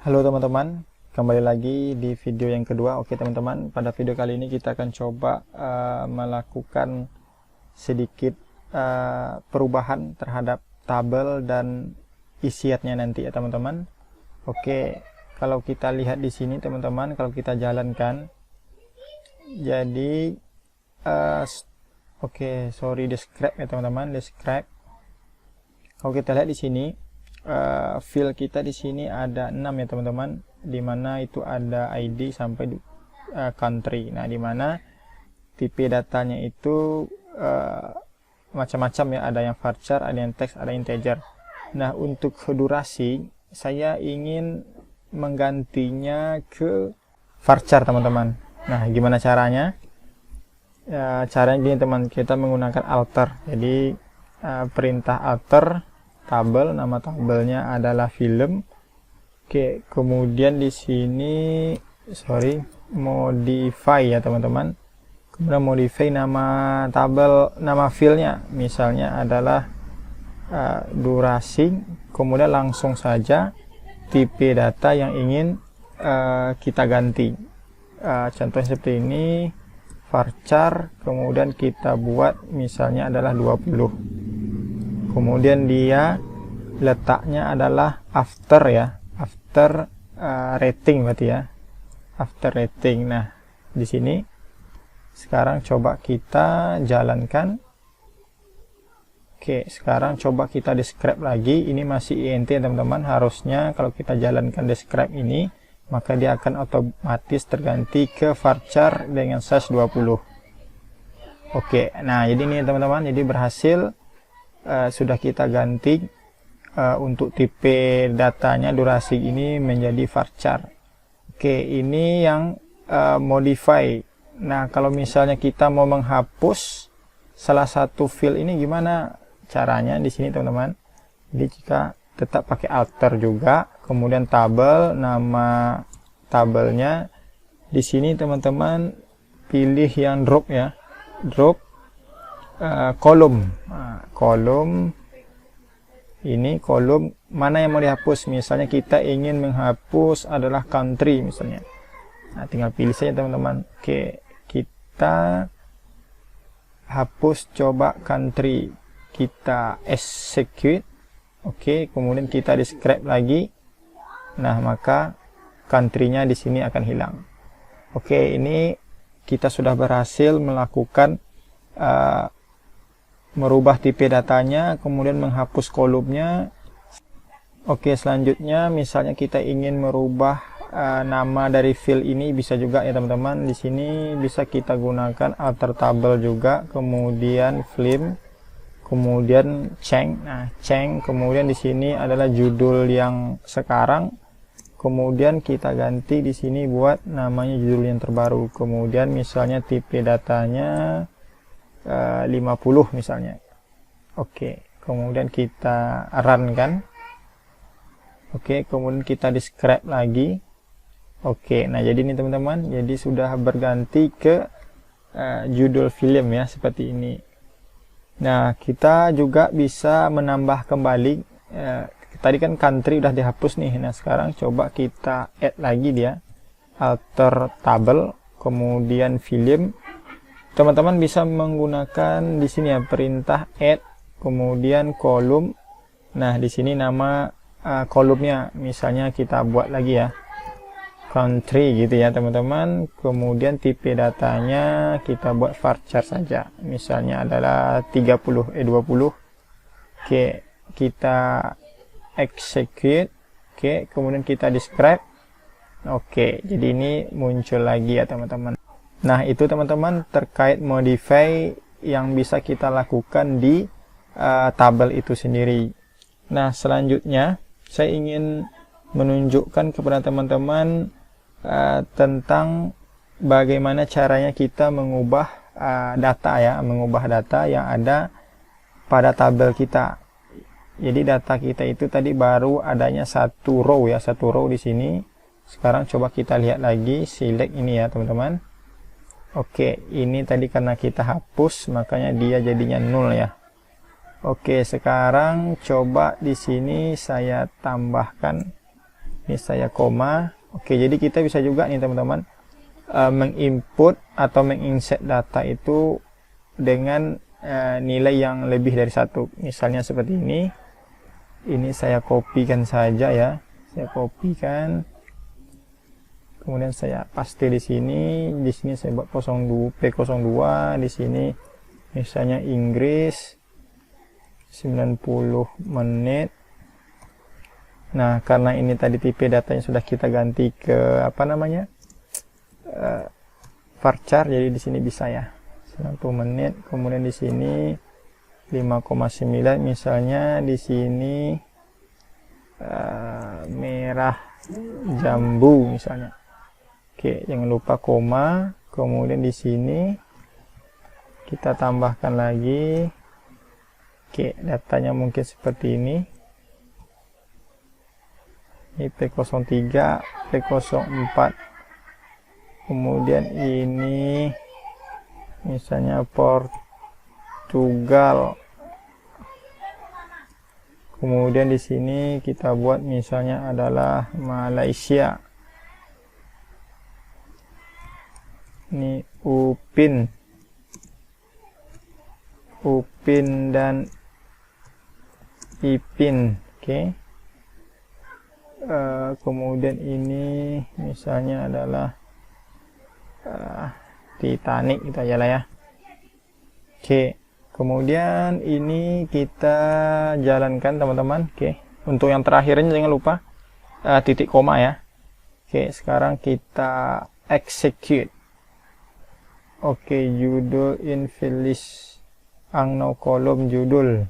Halo teman-teman, kembali lagi di video yang kedua. Oke teman-teman, pada video kali ini kita akan coba melakukan sedikit perubahan terhadap tabel dan isiatnya nanti ya teman-teman. Oke, kalau kita lihat di sini teman-teman, kalau kita jalankan, jadi describe ya teman-teman, describe. Kalau kita lihat di sini, field kita di sini ada 6 ya teman-teman, dimana itu ada ID sampai country. Nah, dimana tipe datanya itu macam-macam ya, ada yang varchar, ada yang teks, ada integer. Nah, untuk durasi saya ingin menggantinya ke varchar teman-teman. Nah, gimana caranya? Caranya gini teman, kita menggunakan alter. Jadi perintah alter tabel, nama tabelnya adalah film. Oke, kemudian di sini modify ya teman-teman. Kemudian modify nama tabel, nama filenya misalnya adalah durasi. Kemudian langsung saja tipe data yang ingin kita ganti. Contohnya seperti ini, varchar, kemudian kita buat misalnya adalah 20. Kemudian dia letaknya adalah after ya, after rating berarti ya, after rating. Nah, di sini sekarang coba kita jalankan. Oke, sekarang coba kita describe lagi. Ini masih int teman-teman. Harusnya kalau kita jalankan describe ini, maka dia akan otomatis terganti ke varchar dengan size 20. Oke, nah jadi ini teman-teman, jadi berhasil. Sudah kita ganti untuk tipe datanya, durasi ini menjadi varchar. Oke, ini yang modify. Nah, kalau misalnya kita mau menghapus salah satu field ini, gimana caranya di sini teman-teman? Jadi jika tetap pakai alter juga, kemudian tabel, nama tabelnya di sini teman-teman pilih yang drop ya, drop kolom. Kolom ini, kolom mana yang mau dihapus. Misalnya kita ingin menghapus adalah country misalnya. Nah, tinggal pilih saja teman-teman. Oke, kita hapus coba country, kita execute. Oke, kemudian kita describe lagi. Nah, maka country-nya di sini akan hilang. Oke, ini kita sudah berhasil melakukan merubah tipe datanya, kemudian menghapus kolomnya. Oke, selanjutnya misalnya kita ingin merubah nama dari field ini, bisa juga ya teman-teman. Di sini bisa kita gunakan alter tabel juga, kemudian film, kemudian change. Nah, change, kemudian di sini adalah judul yang sekarang. Kemudian kita ganti di sini buat namanya judul yang terbaru. Kemudian misalnya tipe datanya 50 misalnya. Oke, kemudian kita run kan. Oke, kemudian kita describe lagi. Oke, nah jadi ini teman-teman, jadi sudah berganti ke judul film ya, seperti ini. Nah, kita juga bisa menambah kembali. Tadi kan country udah dihapus nih. Nah, sekarang coba kita add lagi dia, alter tabel, kemudian film. Teman-teman bisa menggunakan di sini ya perintah add, kemudian kolom. Nah, di sini nama kolomnya misalnya kita buat lagi ya, country gitu ya teman-teman. Kemudian tipe datanya kita buat varchar saja, misalnya adalah 20. Oke, kita execute. Oke, kemudian kita describe. Oke, jadi ini muncul lagi ya teman-teman. Nah, itu teman-teman terkait modify yang bisa kita lakukan di tabel itu sendiri. Nah, selanjutnya saya ingin menunjukkan kepada teman-teman tentang bagaimana caranya kita mengubah data ya, mengubah data yang ada pada tabel kita. Jadi data kita itu tadi baru adanya satu row ya, satu row di sini. Sekarang coba kita lihat lagi, select ini ya teman-teman. Oke, ini tadi karena kita hapus makanya dia jadinya 0 ya. Oke, sekarang coba di sini saya tambahkan Ini saya koma. Oke, jadi kita bisa juga nih teman-teman menginput atau menginsert data itu dengan nilai yang lebih dari satu. Misalnya seperti ini. Ini saya kopikan saja ya. Saya kopikan. Kemudian saya paste di sini. Di sini saya buat P02, di sini misalnya Inggris 90 menit. Nah, karena ini tadi tipe datanya sudah kita ganti ke apa namanya? Varchar, jadi di sini bisa ya. 90 menit. Kemudian di sini 5,9 misalnya, di sini merah jambu misalnya. Oke, jangan lupa koma. Kemudian di sini kita tambahkan lagi. Oke, datanya mungkin seperti ini. Ini P03, P04. Kemudian ini misalnya Portugal. Kemudian di sini kita buat misalnya adalah Malaysia. Ini Upin dan Ipin. Oke. Kemudian ini misalnya adalah Titanic, gitu aja lah ya. Oke, kemudian ini kita jalankan teman-teman. Oke, untuk yang terakhirnya jangan lupa titik koma ya. Oke, sekarang kita execute. Oke, judul Infeliz Angno kolom judul.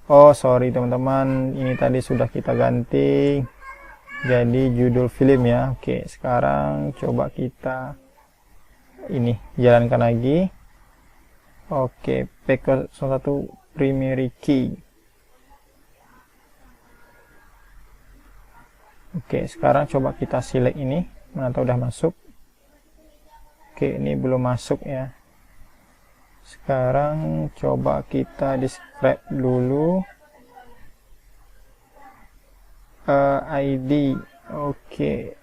Oh sorry teman-teman, ini tadi sudah kita ganti jadi judul film ya. Oke, sekarang coba kita ini jalankan lagi. Oke, P01 primary key. Oke, sekarang coba kita select ini, mana tahu udah masuk. Oke, ini belum masuk ya. Sekarang coba kita describe dulu ID. Oke.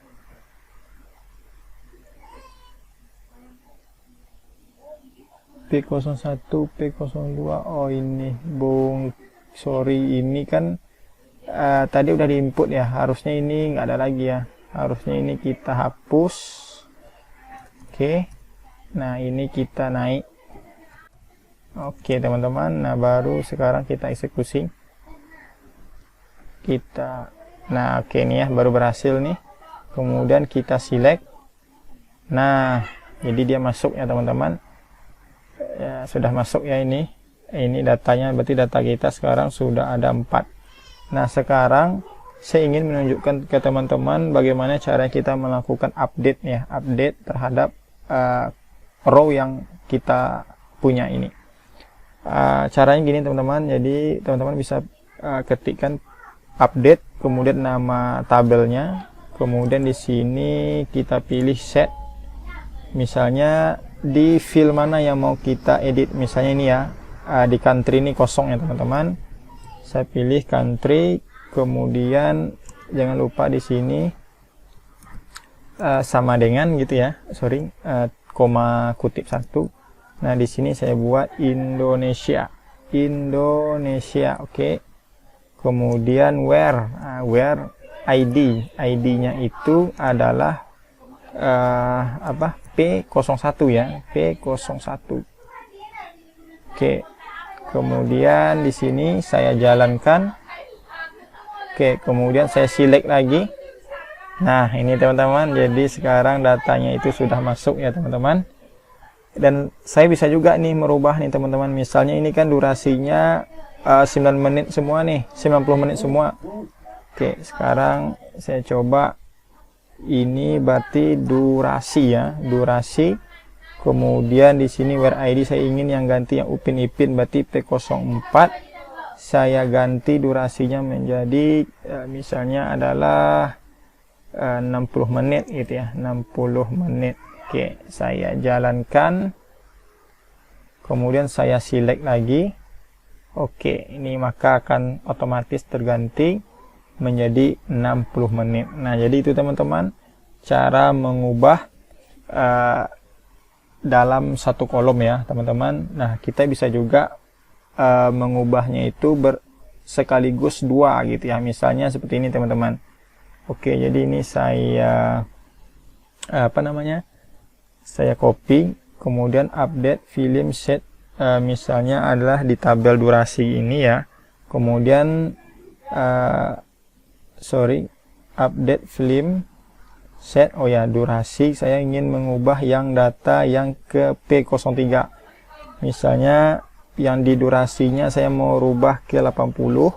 P01, P02. Oh ini Bung, sorry, ini kan tadi udah diinput ya, harusnya ini nggak ada lagi ya, harusnya ini kita hapus. Oke, nah ini kita naik. Oke teman-teman, nah baru sekarang kita eksekusi. Nah oke nih ya, baru berhasil nih. Kemudian kita select. Nah, jadi dia masuk ya teman-teman. Ya, sudah masuk ya ini. Ini datanya, berarti data kita sekarang sudah ada 4. Nah sekarang saya ingin menunjukkan ke teman-teman bagaimana cara kita melakukan update ya, update terhadap row yang kita punya ini. Caranya gini teman-teman, jadi teman-teman bisa ketikkan update, kemudian nama tabelnya, kemudian di sini kita pilih set, misalnya di field mana yang mau kita edit, misalnya ini ya, di country ini kosong ya teman-teman, saya pilih country, kemudian jangan lupa di sini sama dengan gitu ya, sorry, koma kutip 1. Nah, di sini saya buat Indonesia. Oke. Kemudian where ID-nya itu adalah P01 ya, P01. Oke. Kemudian di sini saya jalankan. Oke, kemudian saya select lagi. Nah, ini teman-teman, jadi sekarang datanya itu sudah masuk ya teman-teman. Dan saya bisa juga nih merubah nih teman-teman, misalnya ini kan durasinya 9 menit semua nih, 90 menit semua. Oke, sekarang saya coba ini berarti durasi ya, durasi. Kemudian di sini where ID saya ingin yang ganti yang Upin Ipin, berarti P04. Saya ganti durasinya menjadi misalnya adalah 60 menit gitu ya, 60 menit. Oke, saya jalankan. Kemudian saya select lagi. Oke, ini maka akan otomatis terganti. menjadi 60 menit. Nah, jadi itu teman-teman cara mengubah dalam satu kolom ya teman-teman. Nah, kita bisa juga mengubahnya itu sekaligus dua gitu ya, misalnya seperti ini teman-teman. Oke, jadi ini saya saya copy, kemudian update film set, misalnya adalah di tabel durasi ini ya, kemudian update film set, oh ya, durasi saya ingin mengubah yang data yang ke P03, misalnya yang di durasinya saya mau rubah ke 80,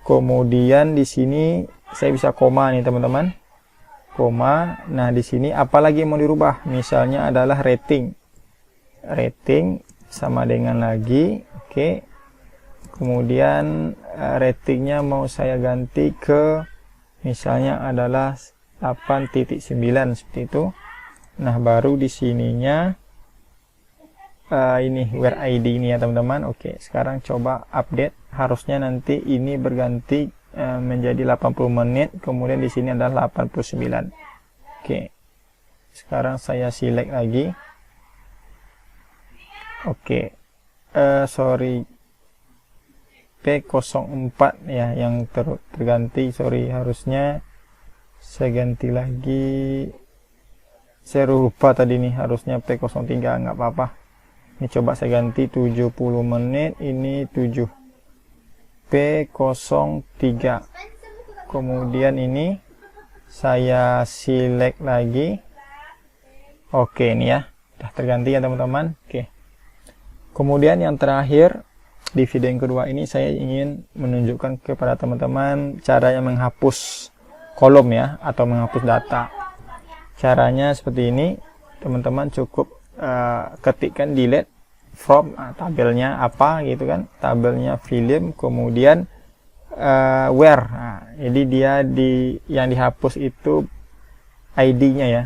kemudian di sini saya bisa koma nih teman-teman, koma. Nah, di sini apalagi mau dirubah, misalnya adalah rating sama dengan lagi, oke. Kemudian ratingnya mau saya ganti ke misalnya adalah 8.9 seperti itu. Nah, baru di sininya ini where ID ini ya teman-teman. Oke, sekarang coba update, harusnya nanti ini berganti menjadi 80 menit, kemudian di sini adalah 89. Oke, sekarang saya select lagi. Oke, P04 ya yang terganti, harusnya saya ganti lagi, saya lupa tadi nih, harusnya P03, nggak apa-apa. Ini coba saya ganti 70 menit, ini 7 P03, kemudian ini saya select lagi. Oke, ini ya udah terganti ya teman-teman. Oke, kemudian yang terakhir di video yang kedua ini saya ingin menunjukkan kepada teman-teman caranya menghapus kolom ya, atau menghapus data. Caranya seperti ini teman-teman, cukup ketikkan delete from, tabelnya apa gitu kan, tabelnya film, kemudian where. Nah, jadi dia yang dihapus itu ID-nya ya,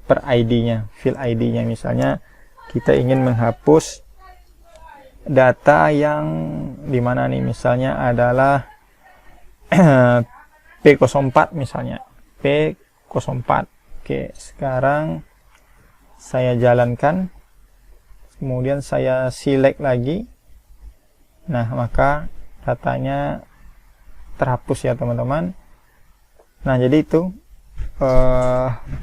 per ID-nya, field ID-nya. Misalnya kita ingin menghapus data yang dimana nih, misalnya adalah P04 misalnya, P04. Oke, sekarang saya jalankan, kemudian saya select lagi. Nah, maka datanya terhapus ya teman-teman. Nah, jadi itu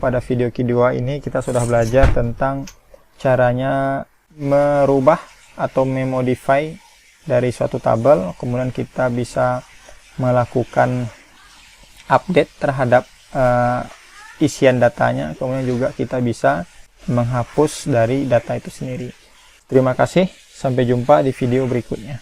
pada video kedua ini kita sudah belajar tentang caranya merubah atau memodify dari suatu tabel, kemudian kita bisa melakukan update terhadap isian datanya, kemudian juga kita bisa menghapus dari data itu sendiri. Terima kasih, sampai jumpa di video berikutnya.